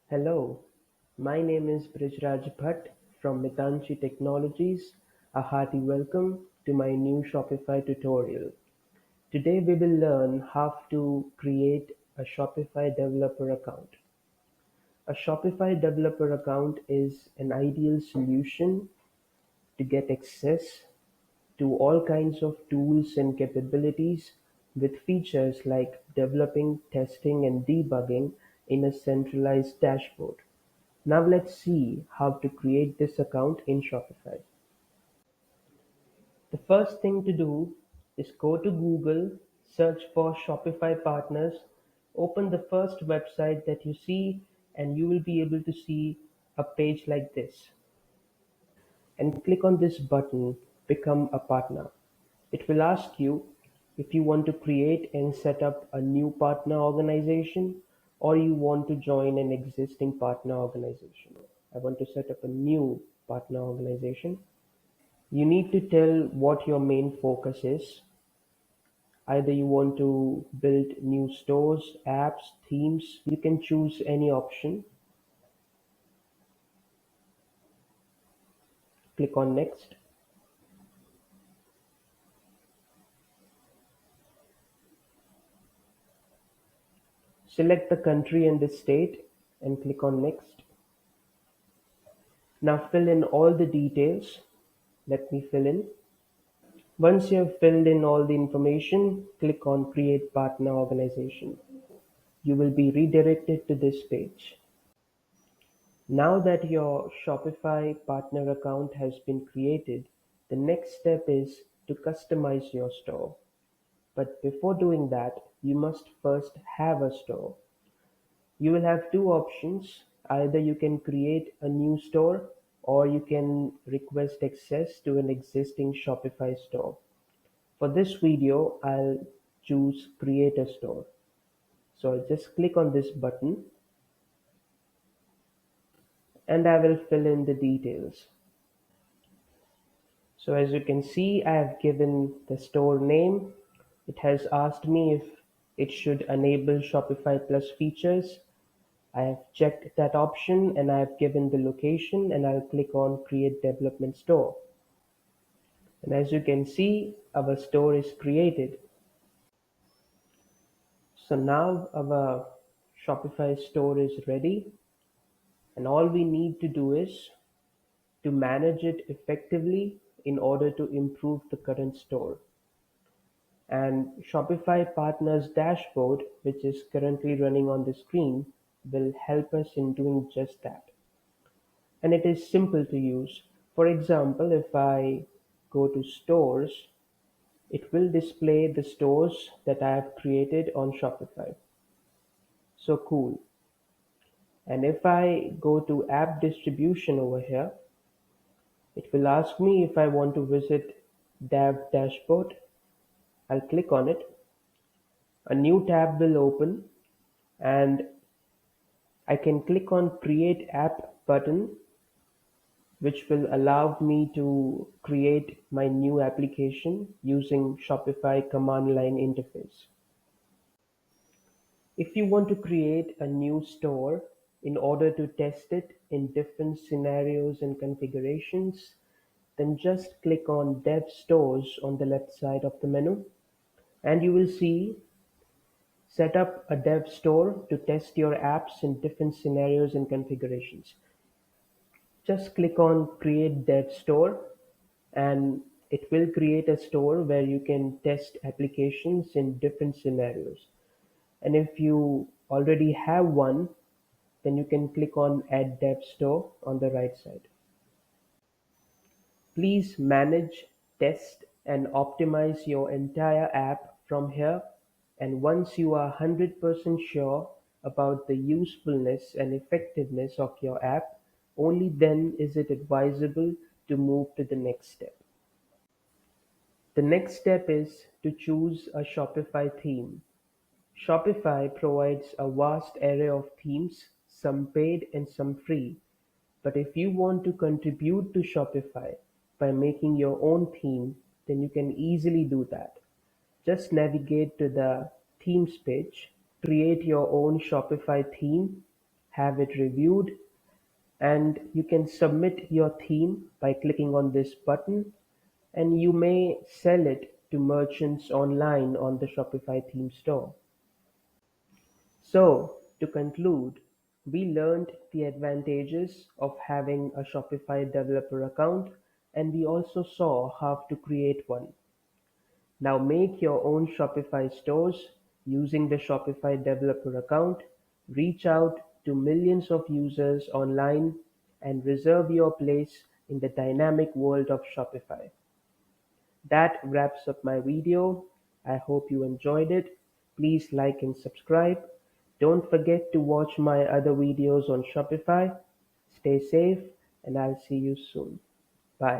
Hello, my name is Brijraj Bhatt from Mitanshi Technologies. A hearty welcome to my new Shopify tutorial. Today we will learn how to create a Shopify developer account. A Shopify developer account is an ideal solution to get access to all kinds of tools and capabilities with features like developing, testing, and debugging in a centralized dashboard. Now let's see how to create this account in Shopify. The first thing to do is go to Google, search for Shopify partners, open the first website that you see, and you will be able to see a page like this. And click on this button, Become a Partner. It will ask you if you want to create and set up a new partner organization or you want to join an existing partner organization. I want to set up a new partner organization. You need to tell what your main focus is. Either you want to build new stores, apps, themes, you can choose any option. Click on Next. Select the country and the state and click on Next. Now fill in all the details. Let me fill in. Once you have filled in all the information, click on Create Partner Organization. You will be redirected to this page. Now that your Shopify partner account has been created, the next step is to customize your store. But before doing that, you must first have a store. You will have two options. Either you can create a new store or you can request access to an existing Shopify store. For this video, I'll choose create a store. So I'll just click on this button and I will fill in the details. So as you can see, I have given the store name. It has asked me if it should enable Shopify Plus features. I have checked that option and I have given the location and I'll click on Create Development Store. And as you can see, our store is created. So now our Shopify store is ready and all we need to do is to manage it effectively in order to improve the current store. And Shopify Partners dashboard, which is currently running on the screen, will help us in doing just that. And it is simple to use. For example, if I go to stores, it will display the stores that I have created on Shopify. So cool. And if I go to app distribution over here, it will ask me if I want to visit Dev dashboard. I'll click on it. A new tab will open and I can click on create app button, which will allow me to create my new application using Shopify command line interface. If you want to create a new store in order to test it in different scenarios and configurations, then just click on Dev Stores on the left side of the menu and you will see set up a dev store to test your apps in different scenarios and configurations. Just click on Create Dev Store and it will create a store where you can test applications in different scenarios. And if you already have one, then you can click on Add Dev Store on the right side. Please manage, test, and optimize your entire app from here. And once you are 100% sure about the usefulness and effectiveness of your app, only then is it advisable to move to the next step. The next step is to choose a Shopify theme. Shopify provides a vast array of themes, some paid and some free. But if you want to contribute to Shopify by making your own theme, then you can easily do that. Just navigate to the Themes page, create your own Shopify theme, have it reviewed, and you can submit your theme by clicking on this button, and you may sell it to merchants online on the Shopify theme store. So, to conclude, we learned the advantages of having a Shopify developer account, and we also saw how to create one. Now make your own Shopify stores using the Shopify developer account, reach out to millions of users online, and reserve your place in the dynamic world of Shopify. That wraps up my video. I hope you enjoyed it. Please like and subscribe. Don't forget to watch my other videos on Shopify. Stay safe, and I'll see you soon. Bye.